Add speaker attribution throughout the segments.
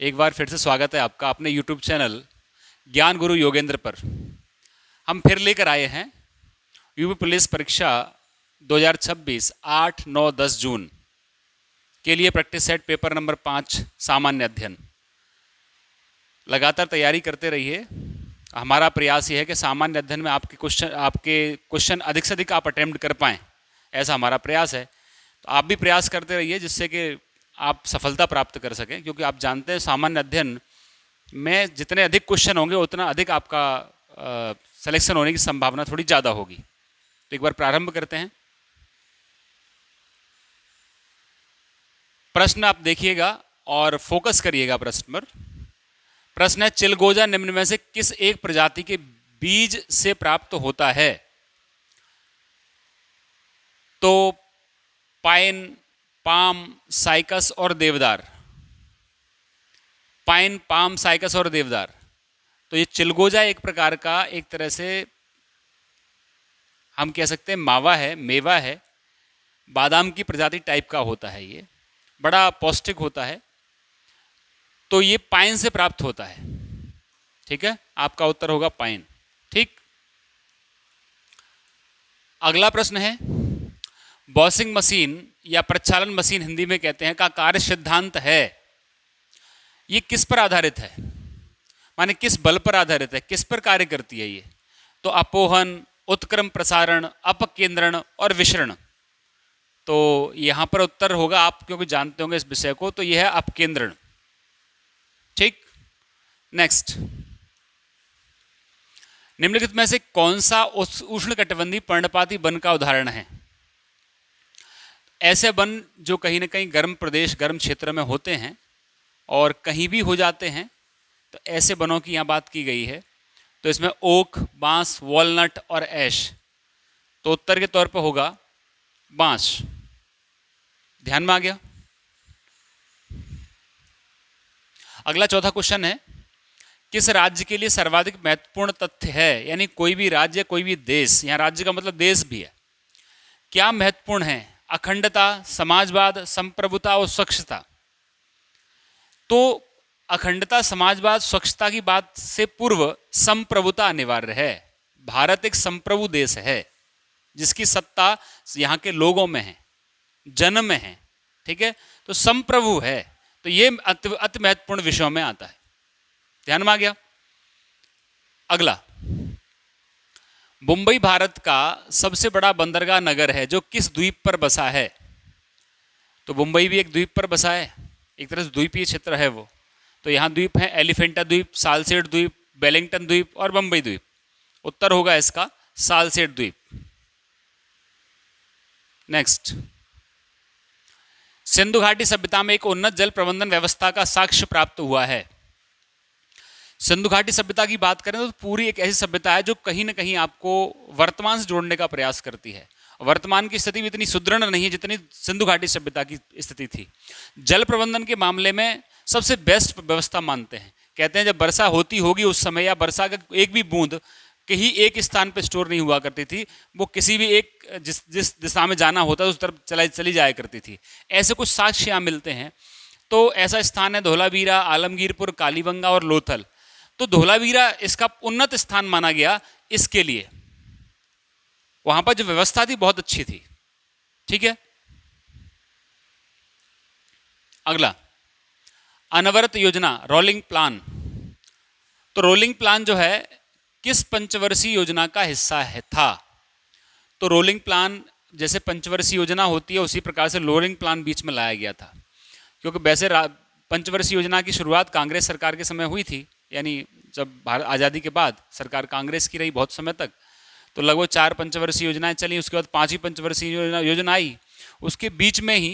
Speaker 1: एक बार फिर से स्वागत है आपका अपने YouTube चैनल ज्ञान गुरु योगेंद्र पर। हम फिर लेकर आए हैं यूपी पुलिस परीक्षा 2026 8, 9, 10 जून के लिए प्रैक्टिस सेट पेपर नंबर 5 सामान्य अध्ययन। लगातार तैयारी करते रहिए। हमारा प्रयास ये है कि सामान्य अध्ययन में आपके क्वेश्चन अधिक से अधिक आप अटेम्प्ट कर पाएँ, ऐसा हमारा प्रयास है। तो आप भी प्रयास करते रहिए जिससे कि आप सफलता प्राप्त कर सकें, क्योंकि आप जानते हैं सामान्य अध्ययन में जितने अधिक क्वेश्चन होंगे उतना अधिक आपका सिलेक्शन होने की संभावना थोड़ी ज़्यादा होगी। तो एक बार प्रारंभ करते हैं। प्रश्न आप देखिएगा और फोकस करिएगा प्रश्न पर। प्रश्न है, चिलगोजा निम्न में से किस एक प्रजाति के बीज से प्राप्त होता है? तो पाइन, पाम, साइकस और देवदार। पाइन, पाम, साइकस और देवदार। तो ये चिलगोजा एक प्रकार का, एक तरह से हम कह सकते हैं मावा है, मेवा है, बादाम की प्रजाति टाइप का होता है। ये बड़ा पौष्टिक होता है। तो ये पाइन से प्राप्त होता है। ठीक है, आपका उत्तर होगा पाइन। ठीक। अगला प्रश्न है, वॉशिंग मशीन या प्रक्षालन मशीन हिंदी में कहते हैं का कार्य सिद्धांत है, ये किस पर आधारित है? माने किस बल पर आधारित है, किस पर कार्य करती है ये? तो अपोहन, उत्क्रम प्रसारण, अपकेंद्रण और विसरण। तो यहां पर उत्तर होगा, आप क्योंकि जानते होंगे इस विषय को, तो यह है अपकेंद्रण। ठीक। नेक्स्ट, निम्नलिखित में से कौन सा उष्णकटिबंधीय पर्णपाती वन का उदाहरण है? ऐसे वन जो कहीं ना कहीं गर्म प्रदेश, गर्म क्षेत्र में होते हैं और कहीं भी हो जाते हैं, तो ऐसे वनों की यहाँ बात की गई है। तो इसमें ओक, बांस, वॉलनट और ऐश। तो उत्तर के तौर पर होगा बांस। ध्यान में आ गया। अगला चौथा क्वेश्चन है, किस राज्य के लिए सर्वाधिक महत्वपूर्ण तथ्य है? यानी कोई भी राज्य, कोई भी देश, यहाँ राज्य का मतलब देश भी है, क्या महत्वपूर्ण है? अखंडता, समाजवाद, संप्रभुता और स्वच्छता। तो अखंडता, समाजवाद, स्वच्छता की बात से पूर्व संप्रभुता अनिवार्य है। भारत एक संप्रभु देश है जिसकी सत्ता यहाँ के लोगों में है, जन में है। ठीक है, तो संप्रभु है। तो ये अति महत्वपूर्ण विषयों में आता है। ध्यान में आ गया। अगला, मुंबई भारत का सबसे बड़ा बंदरगाह नगर है जो किस द्वीप पर बसा है? तो मुंबई भी एक द्वीप पर बसा है, एक तरह से द्वीपीय क्षेत्र है वो। तो यहाँ द्वीप है, एलिफेंटा द्वीप, सालसेट द्वीप, वेलिंगटन द्वीप और बंबई द्वीप। उत्तर होगा इसका सालसेट द्वीप। नेक्स्ट, सिंधु घाटी सभ्यता में एक उन्नत जल प्रबंधन व्यवस्था का साक्ष्य प्राप्त हुआ है। सिंधु घाटी सभ्यता की बात करें तो पूरी एक ऐसी सभ्यता है जो कहीं ना कहीं आपको वर्तमान से जोड़ने का प्रयास करती है। वर्तमान की स्थिति भी इतनी सुदृढ़ नहीं है जितनी सिंधु घाटी सभ्यता की स्थिति थी। जल प्रबंधन के मामले में सबसे बेस्ट व्यवस्था मानते हैं। कहते हैं जब वर्षा होती होगी उस समय, या वर्षा का एक भी बूंद कहीं एक स्थान पर स्टोर नहीं हुआ करती थी, वो किसी भी एक जिस दिशा में जाना होता है उस तरफ चली जाया करती थी। ऐसे कुछ साक्ष्य यहाँ मिलते हैं। तो ऐसा स्थान है धोलावीरा, आलमगीरपुर, कालीबंगा और लोथल। तो धोलावीरा इसका उन्नत स्थान माना गया इसके लिए, वहां पर जो व्यवस्था थी बहुत अच्छी थी। ठीक है। अगला, अनवरत योजना, रोलिंग प्लान। तो रोलिंग प्लान जो है किस पंचवर्षीय योजना का हिस्सा था? तो रोलिंग प्लान जैसे पंचवर्षीय योजना होती है उसी प्रकार से रोलिंग प्लान बीच में लाया गया था, क्योंकि वैसे पंचवर्षीय योजना की शुरुआत कांग्रेस सरकार के समय हुई थी। यानी जब भारत आज़ादी के बाद सरकार कांग्रेस की रही बहुत समय तक, तो लगभग 4 पंचवर्षीय योजनाएं चली। उसके बाद 5वीं पंचवर्षीय योजना आई। उसके बीच में ही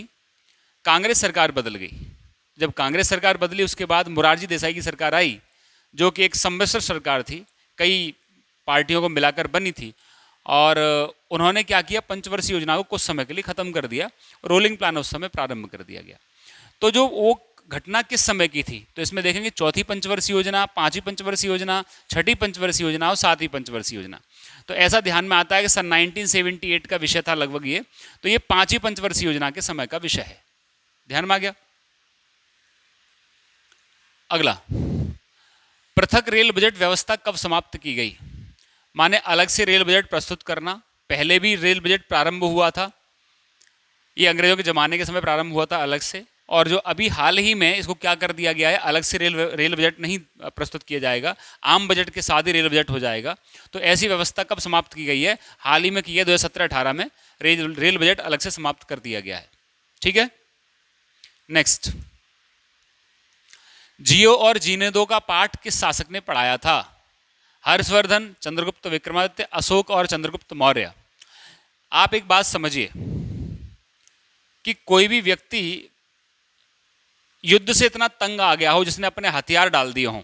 Speaker 1: कांग्रेस सरकार बदल गई। जब कांग्रेस सरकार बदली उसके बाद मोरारजी देसाई की सरकार आई, जो कि एक सम्मिश्र सरकार थी, कई पार्टियों को मिलाकर बनी थी। और उन्होंने क्या किया, पंचवर्षीय योजना को कुछ समय के लिए ख़त्म कर दिया, रोलिंग प्लान उस समय प्रारंभ कर दिया गया। तो जो वो घटना किस समय की थी? तो इसमें देखेंगे चौथी पंचवर्षीय योजना, 5वीं पंचवर्षीय योजना, 6ठी पंचवर्षीय योजना और 7वीं पंचवर्षीय योजना। तो ऐसा ध्यान में आता है कि सन 1978 का विषय था लगभग ये। तो ये 5वीं पंचवर्षीय योजना के समय का विषय है। ध्यान में आ गया। अगला, पृथक रेल बजट व्यवस्था कब समाप्त की गई? माने अलग से रेल बजट प्रस्तुत करना। पहले भी रेल बजट प्रारंभ हुआ था, ये अंग्रेजों के ज़माने के समय प्रारंभ हुआ था अलग से, और जो अभी हाल ही में इसको क्या कर दिया गया है, अलग से रेल बजट नहीं प्रस्तुत किया जाएगा, आम बजट के साथ ही रेल बजट हो जाएगा। तो ऐसी व्यवस्था कब समाप्त की गई है? हाल ही में की है, 2017-18 में रेल बजट अलग से समाप्त कर दिया गया है। ठीक है, नेक्स्ट, जियो और जीने दो का पाठ किस शासक ने पढ़ाया था? हर्षवर्धन, चंद्रगुप्त विक्रमादित्य, अशोक और चंद्रगुप्त मौर्य। आप एक बात समझिए कि कोई भी व्यक्ति युद्ध से इतना तंग आ गया हो, जिसने अपने हथियार डाल दिए हों,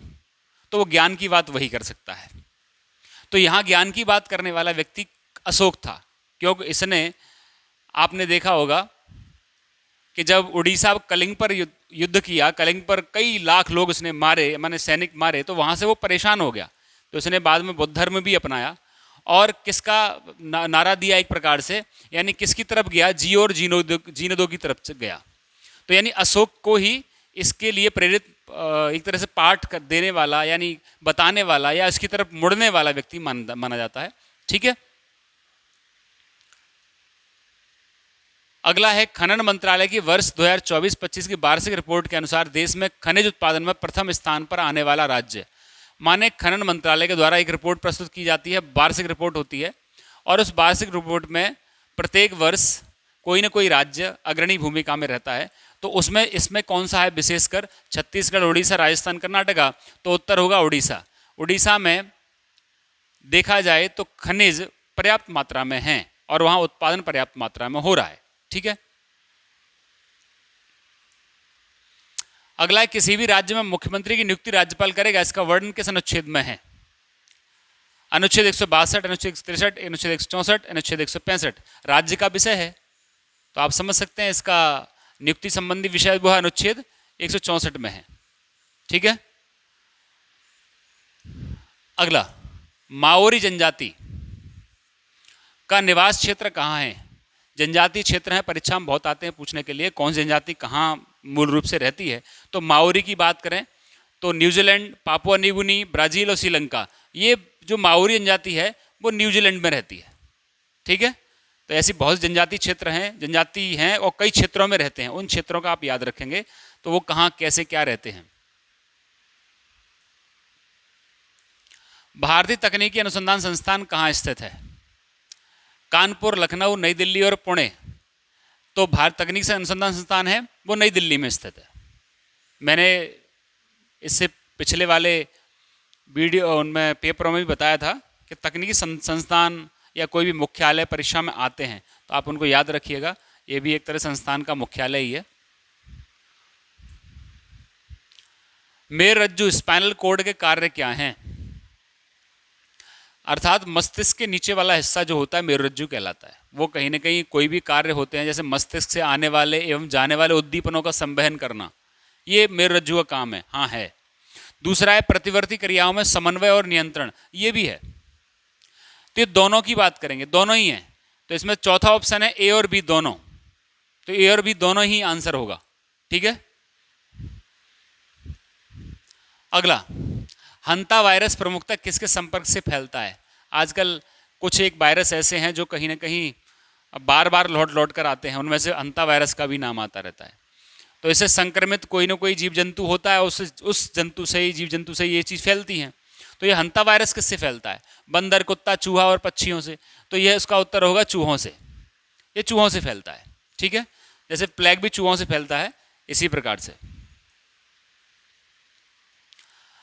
Speaker 1: तो वो ज्ञान की बात वही कर सकता है। तो यहाँ ज्ञान की बात करने वाला व्यक्ति अशोक था, क्योंकि इसने, आपने देखा होगा कि जब उड़ीसा कलिंग पर युद्ध किया, कलिंग पर कई लाख लोग उसने मारे, माने सैनिक मारे, तो वहाँ से वो परेशान हो गया। तो उसने बाद में बौद्ध धर्म भी अपनाया और किसका नारा दिया एक प्रकार से, यानी किसकी तरफ गया? जियो और जीने दो की तरफ से गया। तो यानी अशोक को ही इसके लिए प्रेरित, एक तरह से पाठ देने वाला, यानी बताने वाला या इसकी तरफ मुड़ने वाला व्यक्ति माना जाता है। ठीक है, अगला है, खनन मंत्रालय की वर्ष 2024-25 की वार्षिक रिपोर्ट के अनुसार देश में खनिज उत्पादन में प्रथम स्थान पर आने वाला राज्य। माने खनन मंत्रालय के द्वारा एक रिपोर्ट प्रस्तुत की जाती है, वार्षिक रिपोर्ट होती है, और उस वार्षिक रिपोर्ट में प्रत्येक वर्ष कोई ना कोई राज्य अग्रणी भूमिका में रहता है। तो उसमें इसमें कौन सा है विशेषकर? छत्तीसगढ़, उड़ीसा, राजस्थान, कर्नाटका। तो उत्तर होगा उड़ीसा। उड़ीसा में देखा जाए तो खनिज पर्याप्त मात्रा में है और वहाँ उत्पादन पर्याप्त मात्रा में हो रहा है। ठीक है, अगला है, किसी भी राज्य में मुख्यमंत्री की नियुक्ति राज्यपाल करेगा, इसका वर्णन किस अनुच्छेद में है? अनुच्छेद 162, अनुच्छेद 163, अनुच्छेद 164, अनुच्छेद 165 राज्य का विषय है, तो आप समझ सकते हैं इसका नियुक्ति संबंधी विषय वो अनुच्छेद 164 में है। ठीक है, अगला, माओरी जनजाति का निवास क्षेत्र कहाँ है? जनजाति क्षेत्र है, परीक्षा में बहुत आते हैं पूछने के लिए, कौन सी जनजाति कहाँ मूल रूप से रहती है। तो माओरी की बात करें तो New Zealand, Papua New Guinea, Brazil और श्रीलंका, ये जो माओरी जनजाति है वो न्यूजीलैंड में रहती है। ठीक है, तो ऐसी बहुत जनजाति क्षेत्र हैं, जनजाति हैं और कई क्षेत्रों में रहते हैं, उन क्षेत्रों का आप याद रखेंगे तो वो कहाँ कैसे क्या रहते हैं। भारतीय तकनीकी अनुसंधान संस्थान कहाँ स्थित है? कानपुर, लखनऊ, नई दिल्ली और पुणे। तो भारत तकनीकी से अनुसंधान संस्थान है वो नई दिल्ली में स्थित है। मैंने इससे पिछले वाले वीडियो उनमें पेपरों में भी बताया था कि तकनीकी संस्थान या कोई भी मुख्यालय परीक्षा में आते हैं तो आप उनको याद रखिएगा, ये भी एक तरह संस्थान का मुख्यालय ही है। मेरुरज्जु, स्पाइनल कॉर्ड के कार्य क्या हैं? अर्थात मस्तिष्क के नीचे वाला हिस्सा जो होता है मेरुरज्जु कहलाता है। वो कहीं ना कहीं कोई भी कार्य होते हैं, जैसे मस्तिष्क से आने वाले एवं जाने वाले उद्दीपनों का संवहन करना, ये मेरुरज्जु का काम है। हाँ है। दूसरा है प्रतिवर्ती क्रियाओं में समन्वय और नियंत्रण, ये भी है। तो ये दोनों की बात करेंगे, दोनों ही हैं। तो इसमें चौथा ऑप्शन है ए और बी दोनों, तो ए और बी दोनों ही आंसर होगा। ठीक है, अगला, हंता वायरस प्रमुखता किसके संपर्क से फैलता है? आजकल कुछ एक वायरस ऐसे हैं जो कहीं ना कहीं बार बार लौट कर आते हैं, उनमें से हंता वायरस का भी नाम आता रहता है। तो इससे संक्रमित कोई ना कोई जीव जंतु होता है, उस जंतु से ही, जीव जंतु से ये चीज़ फैलती हैं। तो ये हंता वायरस किससे फैलता है? बंदर, कुत्ता, चूहा और पक्षियों से। तो यह इसका उत्तर होगा चूहों से, ये चूहों से फैलता है। ठीक है, जैसे प्लेग भी चूहों से फैलता है, इसी प्रकार से।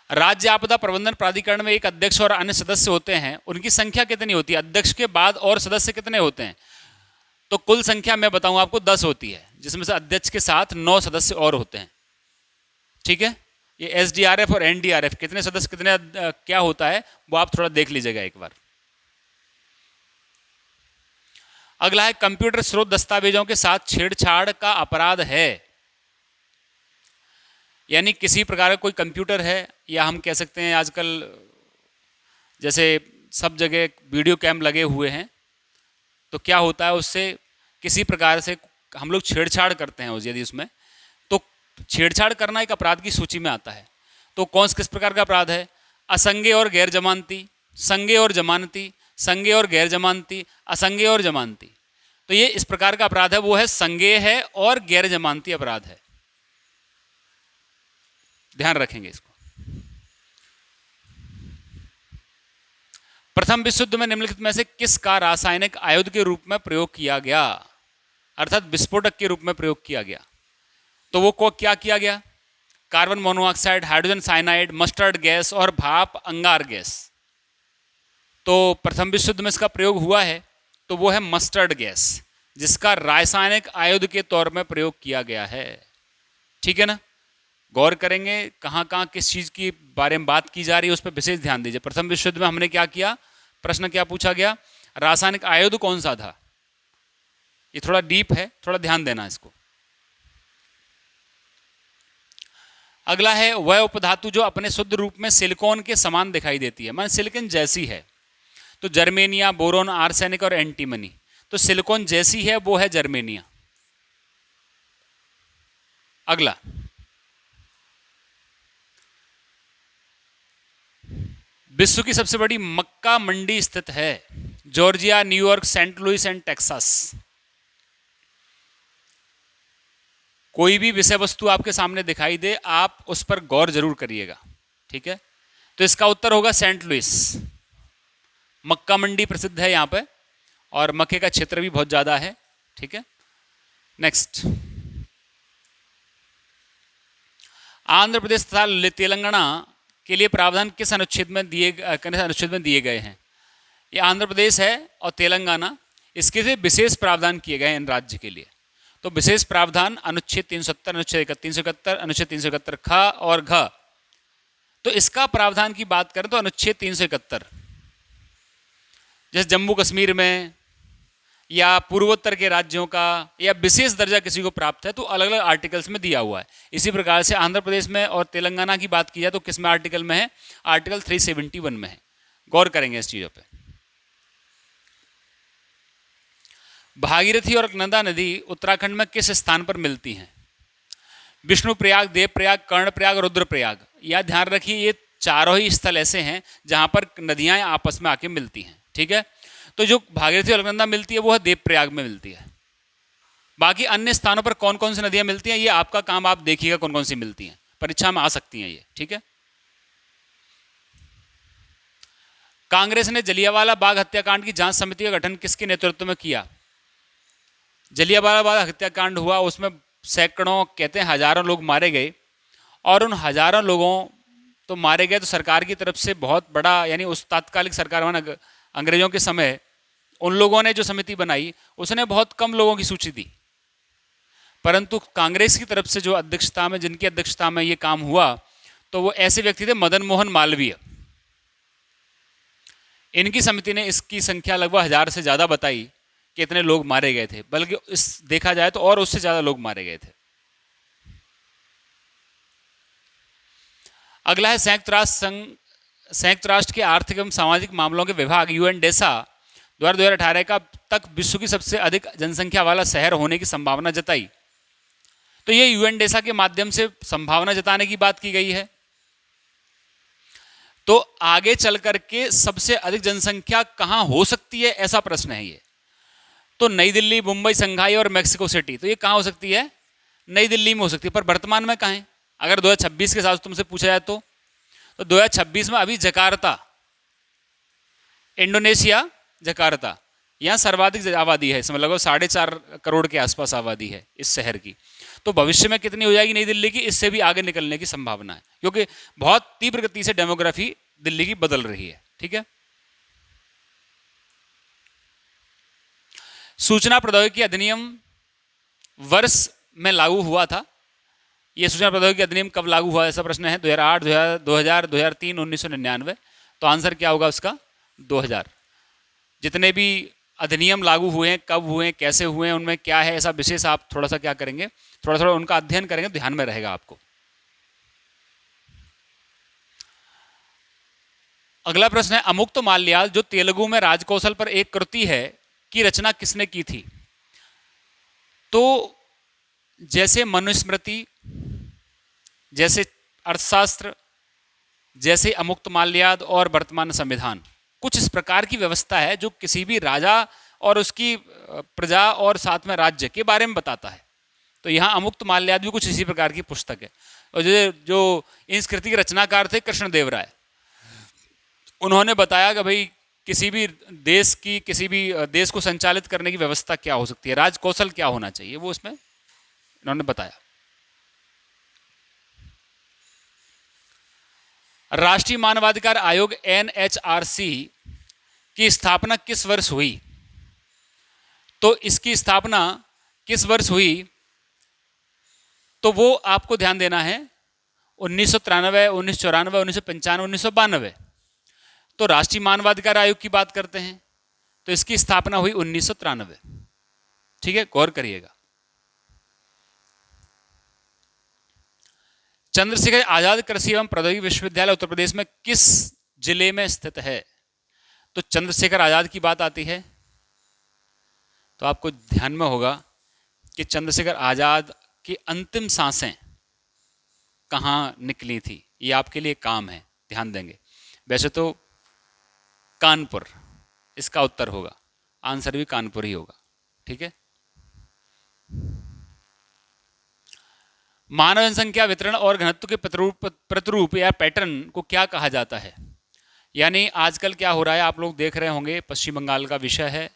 Speaker 1: राज्य आपदा प्रबंधन प्राधिकरण में एक अध्यक्ष और अन्य सदस्य होते हैं, उनकी संख्या कितनी होती है? अध्यक्ष के बाद और सदस्य कितने होते हैं? तो कुल संख्या मैं बताऊं आपको 10 होती है, जिसमें से अध्यक्ष के साथ 9 सदस्य और होते हैं। ठीक है, ये एसडीआरएफ और एनडीआरएफ कितने सदस्य कितने क्या होता है वो आप थोड़ा देख लीजिएगा एक बार। अगला है, कंप्यूटर स्रोत दस्तावेजों के साथ छेड़छाड़ का अपराध है। यानी किसी प्रकार का कोई कंप्यूटर है, या हम कह सकते हैं आजकल जैसे सब जगह वीडियो कैम लगे हुए हैं, तो क्या होता है उससे किसी प्रकार से हम लोग छेड़छाड़ करते हैं यदि उसमें, तो छेड़छाड़ करना एक अपराध की सूची में आता है। तो कौन किस प्रकार का अपराध है? असंज्ञेय और गैर जमानती, संज्ञेय और जमानती, संज्ञेय और गैर जमानती, असंज्ञेय और जमानती। तो ये इस प्रकार का अपराध है, वो है संज्ञेय है और गैर जमानती अपराध है। ध्यान रखेंगे इसको। प्रथम विश्व युद्ध में निम्नलिखित में से किसका रासायनिक आयुध के रूप में प्रयोग किया गया, अर्थात विस्फोटक के रूप में प्रयोग किया गया? तो वो को क्या किया गया? Carbon monoxide, hydrogen cyanide, mustard gas और भाप अंगार गैस। तो प्रथम विश्व युद्ध में इसका प्रयोग हुआ है, तो वो है मस्टर्ड गैस, जिसका रासायनिक आयुध के तौर में प्रयोग किया गया है। ठीक है ना? गौर करेंगे कहाँ कहाँ किस चीज़ की बारे में बात की जा रही है, उस पर विशेष ध्यान दीजिए। प्रथम विश्व युद्ध में हमने क्या किया, प्रश्न क्या पूछा गया, रासायनिक आयुध कौन सा था? ये थोड़ा डीप है, थोड़ा ध्यान देना इसको। अगला है वह उपधातु जो अपने शुद्ध रूप में सिलिकॉन के समान दिखाई देती है, माने सिलिकॉन जैसी है। तो जर्मेनिया, बोरोन, आर्सेनिक और एंटीमनी। तो सिलिकॉन जैसी है वो है जर्मेनिया। अगला, विश्व की सबसे बड़ी मक्का मंडी स्थित है, Georgia, New York, Saint Louis and Texas. कोई भी विषय वस्तु आपके सामने दिखाई दे, आप उस पर गौर जरूर करिएगा। ठीक है? तो इसका उत्तर होगा सेंट लुइस। मक्का मंडी प्रसिद्ध है यहाँ पे, और मक्के का क्षेत्र भी बहुत ज़्यादा है। ठीक है? नेक्स्ट, आंध्र प्रदेश तथा तेलंगाना के लिए प्रावधान किस अनुच्छेद में दिए गए हैं? ये आंध्र प्रदेश है और तेलंगाना, इसके लिए विशेष प्रावधान किए गए हैं इन राज्य के लिए। तो विशेष प्रावधान अनुच्छेद 370, अनुच्छेद 371, अनुच्छेद 371 ख और घ। तो इसका प्रावधान की बात करें तो अनुच्छेद 371, जैसे जम्मू कश्मीर में या पूर्वोत्तर के राज्यों का या विशेष दर्जा किसी को प्राप्त है तो अलग अलग आर्टिकल्स में दिया हुआ है। इसी प्रकार से आंध्र प्रदेश में और तेलंगाना की बात की जाए तो किस में आर्टिकल में है? आर्टिकल 371 में है। गौर करेंगे इस चीज़ों पे। भागीरथी और अलकनंदा नदी उत्तराखंड में किस स्थान पर मिलती हैं? विष्णुप्रयाग, देवप्रयाग, कर्णप्रयाग, रुद्रप्रयाग। यह ध्यान रखिए, ये चारों ही स्थल ऐसे हैं जहां पर नदियां आपस में आके मिलती हैं। ठीक है? तो जो भागीरथी और अलकनंदा मिलती है वो है देवप्रयाग में मिलती है। बाकी अन्य स्थानों पर कौन कौन सी नदियां मिलती हैं, ये आपका काम, आप देखिएगा कौन कौन सी मिलती हैं, परीक्षा में आ सकती हैं ये। ठीक है? कांग्रेस ने जलियांवाला बाग हत्याकांड की जांच समिति का गठन किसके नेतृत्व में किया? जलियांवाला बाग हत्याकांड हुआ, उसमें सैकड़ों, कहते हैं हजारों लोग मारे गए, और उन हजारों लोगों तो मारे गए तो सरकार की तरफ से बहुत बड़ा, यानी उस तात्कालिक सरकार में अंग्रेजों के समय उन लोगों ने जो समिति बनाई उसने बहुत कम लोगों की सूची दी, परंतु कांग्रेस की तरफ से जो अध्यक्षता में, जिनकी अध्यक्षता में ये काम हुआ, तो वो ऐसे व्यक्ति थे मदन मोहन मालवीय। इनकी समिति ने इसकी संख्या लगभग 1000 से ज़्यादा बताई कि इतने लोग मारे गए थे, बल्कि इस देखा जाए तो और उससे ज़्यादा लोग मारे गए थे। अगला है संयुक्त राष्ट्र के आर्थिक एवं सामाजिक मामलों के विभाग यूएनडेसा द्वारा 2018 का तक विश्व की सबसे अधिक जनसंख्या वाला शहर होने की संभावना जताई। तो ये यूएनडेसा के माध्यम से संभावना जताने की बात की गई है। तो आगे चल करके सबसे अधिक जनसंख्या कहां हो सकती है, ऐसा प्रश्न है ये। तो नई दिल्ली, मुंबई, संघाई और मेक्सिको सिटी, तो ये कहां हो सकती है? नई दिल्ली में हो सकती है, पर वर्तमान में कहां है? अगर 2026 के साथ तुमसे पूछा जाए तो 2026 में अभी जकार्ता, इंडोनेशिया जकार्ता, यहाँ सर्वाधिक आबादी है, इसमें लगभग 4.5 करोड़ के आसपास आबादी है इस शहर की। तो भविष्य में कितनी हो जाएगी नई दिल्ली की? इससे भी आगे निकलने की संभावना है, क्योंकि बहुत तीव्र गति से डेमोग्राफी दिल्ली की बदल रही है। ठीक है? सूचना प्रौद्योगिकी अधिनियम वर्ष में लागू हुआ था। ये सूचना प्रौद्योगिकी अधिनियम कब लागू हुआ, ऐसा प्रश्न है। 2008, 2000, 2003, 1999। तो आंसर क्या होगा उसका? 2000। जितने भी अधिनियम लागू हुए हैं, कब हुए हैं, कैसे हुए हैं, उनमें क्या है, ऐसा विशेष आप थोड़ा सा क्या करेंगे, थोड़ा थोड़ा उनका अध्ययन करेंगे, ध्यान में रहेगा आपको। अगला प्रश्न है, अमुक्त माल्याल जो तेलुगु में राजकौशल पर एक कृति है की रचना किसने की थी? तो जैसे मनुस्मृति, जैसे अर्थशास्त्र, जैसे अमुक्त माल्याद और वर्तमान संविधान। कुछ इस प्रकार की व्यवस्था है जो किसी भी राजा और उसकी प्रजा और साथ में राज्य के बारे में बताता है। तो यहाँ अमुक्त माल्याद भी कुछ इसी प्रकार की पुस्तक है। और जो इस कृति के रचनाकार थे कृष्णदेव राय, उन्होंने बताया कि भाई किसी भी देश को संचालित करने की व्यवस्था क्या हो सकती है, राज कौशल क्या होना चाहिए, वो उसमें इन्होंने बताया। राष्ट्रीय मानवाधिकार आयोग NHRC की स्थापना किस वर्ष हुई? तो इसकी स्थापना किस वर्ष हुई, तो वो आपको ध्यान देना है 1993, 1994, 1995, 1992। तो राष्ट्रीय मानवाधिकार आयोग की बात करते हैं तो इसकी स्थापना हुई 1993। ठीक है, गौर करिएगा। चंद्रशेखर आजाद कृषि एवं प्रौद्योगिकी विश्वविद्यालय उत्तर प्रदेश में किस जिले में स्थित है? तो चंद्रशेखर आजाद की बात आती है तो आपको ध्यान में होगा कि चंद्रशेखर आजाद की अंतिम सांसें कहाँ निकली थी, ये आपके लिए काम है, ध्यान देंगे। वैसे तो कानपुर इसका उत्तर होगा, आंसर भी कानपुर ही होगा। ठीक है। मानव जनसंख्या वितरण और घनत्व के प्रतिरूप या पैटर्न को क्या कहा जाता है? यानी आजकल क्या हो रहा है, आप लोग देख रहे होंगे, पश्चिम बंगाल का विषय है।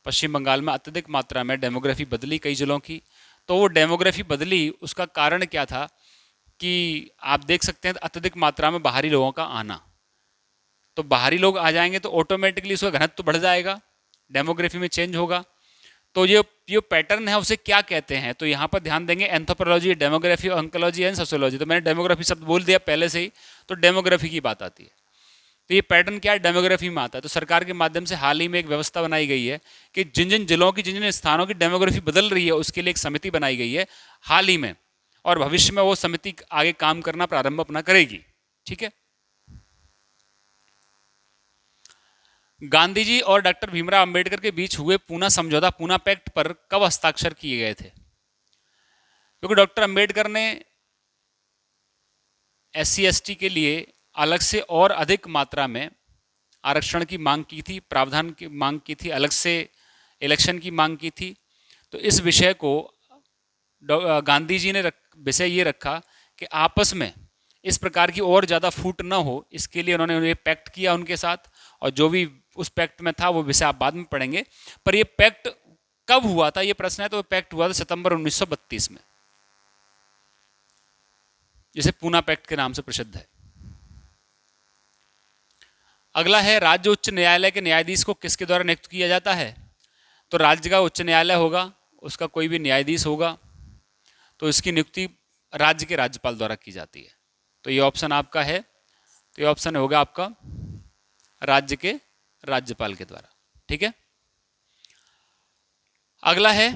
Speaker 1: पश्चिम बंगाल में अत्यधिक मात्रा में डेमोग्राफी बदली कई जिलों की। तो वो डेमोग्राफी बदली, उसका कारण क्या था कि आप देख सकते हैं अत्यधिक मात्रा में बाहरी लोगों का आना। तो बाहरी लोग आ जाएंगे तो ऑटोमेटिकली उसका घनत्व बढ़ जाएगा, डेमोग्राफी में चेंज होगा। तो ये पैटर्न है उसे क्या कहते हैं? तो यहाँ पर ध्यान देंगे anthropology, demography, oncology and sociology. तो मैंने डेमोग्राफी शब्द बोल दिया पहले से ही, तो डेमोग्राफी की बात आती है। तो ये पैटर्न क्या है, डेमोग्राफी में आता है। तो सरकार के माध्यम से हाल ही में एक व्यवस्था बनाई गई है कि जिन जिन जिलों की, जिन जिन स्थानों की डेमोग्राफी बदल रही है उसके लिए एक समिति बनाई गई है हाल ही में, और भविष्य में वो समिति आगे काम करना प्रारंभ अपना करेगी। ठीक है। गांधी जी और डॉक्टर भीमराव अंबेडकर के बीच हुए पूना समझौता, पूना पैक्ट पर कब हस्ताक्षर किए गए थे? क्योंकि डॉक्टर अंबेडकर ने SC/ST के लिए अलग से और अधिक मात्रा में आरक्षण की मांग की थी, प्रावधान की मांग की थी, अलग से इलेक्शन की मांग की थी। तो इस विषय को गांधी जी ने विषय ये रखा कि आपस में इस प्रकार की और ज़्यादा फूट न हो, इसके लिए उन्होंने ये पैक्ट किया उनके साथ। और जो भी उस पैक्ट में था वो विषय आप बाद में पढ़ेंगे। पर ये पैक्ट कब हुआ था ये प्रश्न है। तो पैक्ट हुआ था सितंबर 1932 में, जिसे पूना पैक्ट के नाम से प्रसिद्ध है। अगला है राज्य उच्च न्यायालय के न्यायाधीश को किसके द्वारा नियुक्त किया जाता है? तो राज्य का उच्च न्यायालय होगा, उसका कोई भी न्यायाधीश होगा, तो इसकी नियुक्ति राज्य के राज्यपाल द्वारा की जाती है। तो ये ऑप्शन आपका है, तो ये ऑप्शन होगा आपका राज्य के राज्यपाल के द्वारा। ठीक है। अगला है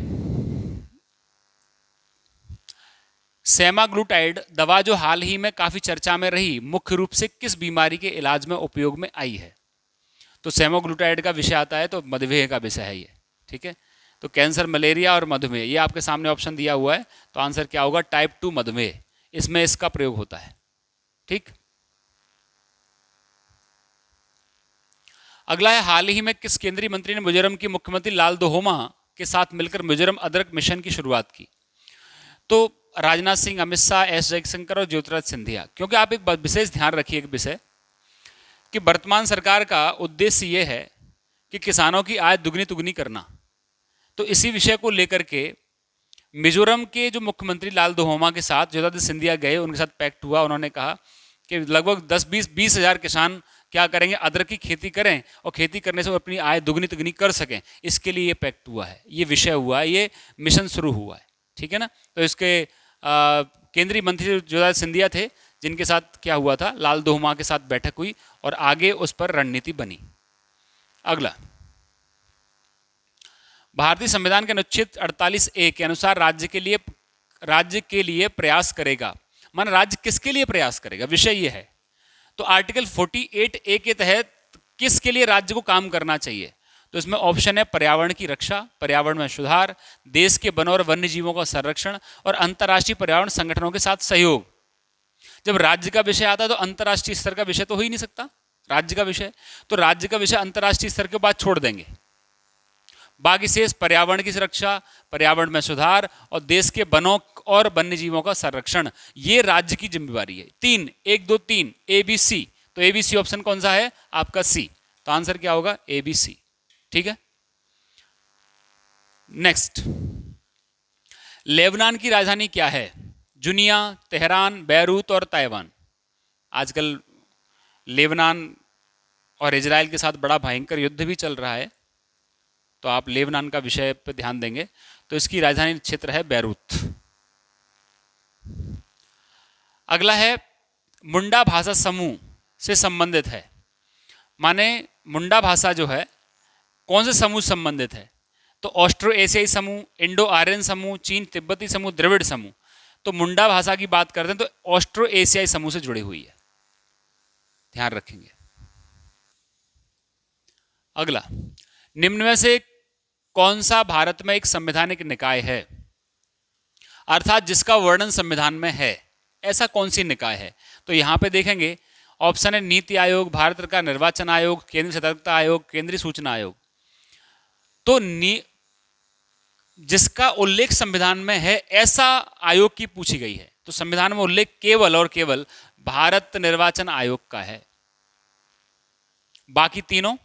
Speaker 1: सेमाग्लूटाइड दवा जो हाल ही में काफी चर्चा में रही, मुख्य रूप से किस बीमारी के इलाज में उपयोग में आई है? तो सेमाग्लूटाइड का विषय आता है तो मधुमेह का विषय है ये। ठीक है। तो कैंसर, मलेरिया और मधुमेह, ये आपके सामने ऑप्शन दिया हुआ है। तो आंसर क्या होगा? टाइप 2 मधुमेह, इसमें इसका प्रयोग होता है। ठीक। अगला है हाल ही में किस केंद्रीय मंत्री ने मिजोरम के मुख्यमंत्री लाल दोहोमा के साथ मिलकर मिजोरम अदरक मिशन की शुरुआत की? तो राजनाथ सिंह, अमित शाह, एस जयशंकर और ज्योतिरादित्य सिंधिया। क्योंकि आप एक विशेष ध्यान रखिए एक विषय कि वर्तमान सरकार का उद्देश्य ये है कि किसानों की आय दुगनी तुगनी करना। तो इसी विषय को लेकर के मिजोरम के जो मुख्यमंत्री लाल दोहोमा के साथ ज्योतिरादित्य सिंधिया गए, उनके साथ पैक्ट हुआ। उन्होंने कहा कि लगभग 10-20 हज़ार किसान क्या करेंगे, अदरक की खेती करें और खेती करने से वो अपनी आय दुगनी तुगनी कर सकें। इसके लिए ये पैक्ट हुआ है, ये विषय हुआ है, ये मिशन शुरू हुआ है। ठीक है ना। तो इसके केंद्रीय मंत्री ज्योतिरादित्य सिंधिया थे, जिनके साथ क्या हुआ था, लाल दोहोमा के साथ बैठक हुई और आगे उस पर रणनीति बनी। अगला, भारतीय संविधान के अनुच्छेद 48A के अनुसार राज्य के लिए प्रयास करेगा, मान राज्य किसके लिए प्रयास करेगा, विषय ये है। तो आर्टिकल 48A के तहत किसके लिए राज्य को काम करना चाहिए? तो इसमें ऑप्शन है पर्यावरण की रक्षा, पर्यावरण में सुधार, देश के वन और वन्य जीवों का संरक्षण और अंतर्राष्ट्रीय पर्यावरण संगठनों के साथ सहयोग। जब राज्य का विषय आता है तो अंतर्राष्ट्रीय स्तर का विषय तो हो ही नहीं सकता, राज्य का विषय, तो राज्य का विषय अंतर्राष्ट्रीय स्तर के बाद छोड़ देंगे। बाकी शेष पर्यावरण की सुरक्षा, पर्यावरण में सुधार और देश के वनों और वन्य जीवों का संरक्षण, ये राज्य की जिम्मेवारी है। 3, 1, 2, 3 ABC, तो ABC ऑप्शन कौन सा है आपका सी, तो आंसर क्या होगा ABC। ठीक है, नेक्स्ट, लेबनान की राजधानी क्या है? जुनिया, तेहरान, बैरूत और ताइवान। आजकल लेबनान और इजराइल के साथ बड़ा भयंकर युद्ध भी चल रहा है, तो आप लेबनान का विषय पर ध्यान देंगे तो इसकी राजधानी क्षेत्र है बैरूत। अगला है मुंडा भाषा समूह से संबंधित है, माने मुंडा भाषा जो है कौन से समूह से संबंधित है? तो ऑस्ट्रो एशियाई समूह, इंडो आर्यन समूह, चीन तिब्बती समूह, द्रविड़ समूह। तो मुंडा भाषा की बात करते हैं तो ऑस्ट्रो एशियाई समूह से जुड़ी हुई है, ध्यान रखेंगे। अगला, निम्न में से कौन सा भारत में एक संवैधानिक निकाय है, अर्थात जिसका वर्णन संविधान में है, ऐसा कौन सी निकाय है? तो यहां पे देखेंगे ऑप्शन है नीति आयोग, भारत सरकार निर्वाचन आयोग, केंद्रीय सतर्कता आयोग, केंद्रीय सूचना आयोग। तो जिसका उल्लेख संविधान में है ऐसा आयोग की पूछी गई है, तो संविधान में उल्लेख केवल और केवल भारत निर्वाचन आयोग का है, बाकी तीनों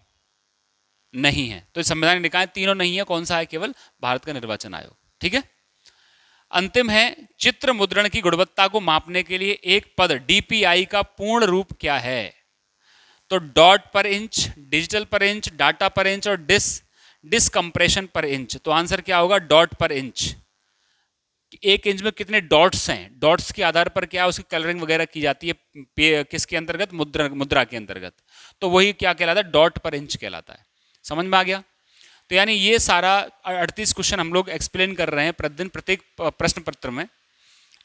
Speaker 1: नहीं है। तो संवैधानिक निकाय तीनों नहीं है, कौन सा है? केवल भारत का निर्वाचन आयोग। ठीक है, अंतिम है, चित्र मुद्रण की गुणवत्ता को मापने के लिए एक पद DPI का पूर्ण रूप क्या है? तो डॉट पर इंच, डिजिटल पर इंच, डाटा पर इंच और डिस्कम्प्रेशन पर इंच। तो आंसर क्या होगा? डॉट पर इंच। एक इंच में कितने डॉट्स हैं, डॉट्स के आधार पर क्या उसकी कलरिंग वगैरह की जाती है, किसके अंतर्गत? मुद्रा के अंतर्गत। तो वही क्या कहलाता है? डॉट पर इंच कहलाता है। समझ में आ गया? तो यानी ये सारा 38 क्वेश्चन हम लोग एक्सप्लेन कर रहे हैं प्रतिदिन प्रत्येक प्रश्न पत्र में।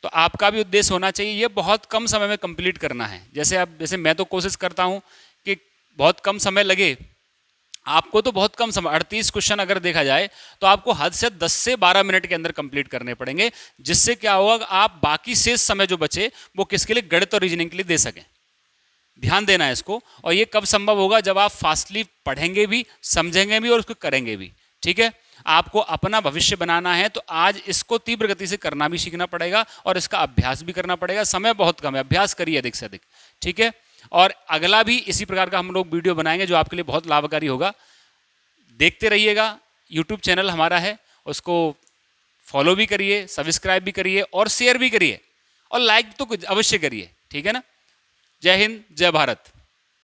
Speaker 1: तो आपका भी उद्देश्य होना चाहिए ये बहुत कम समय में कंप्लीट करना है। जैसे मैं तो कोशिश करता हूँ कि बहुत कम समय लगे, आपको तो बहुत कम समय, 38 क्वेश्चन अगर देखा जाए तो आपको हद से 10 से 12 मिनट के अंदर कंप्लीट करने पड़ेंगे, जिससे क्या होगा, आप बाकी शेष समय जो बचे वो किसके लिए? गणित और रीजनिंग के लिए दे सकें। ध्यान देना है इसको। और ये कब संभव होगा? जब आप फास्टली पढ़ेंगे भी, समझेंगे भी और उसको करेंगे भी। ठीक है, आपको अपना भविष्य बनाना है तो आज इसको तीव्र गति से करना भी सीखना पड़ेगा और इसका अभ्यास भी करना पड़ेगा। समय बहुत कम है, अभ्यास करिए अधिक से अधिक। ठीक है, और अगला भी इसी प्रकार का हम लोग वीडियो बनाएंगे जो आपके लिए बहुत लाभकारी होगा। देखते रहिएगा। यूट्यूब चैनल हमारा है, उसको फॉलो भी करिए, सब्सक्राइब भी करिए और शेयर भी करिए और लाइक तो अवश्य करिए। ठीक है ना? जय हिंद, जय भारत।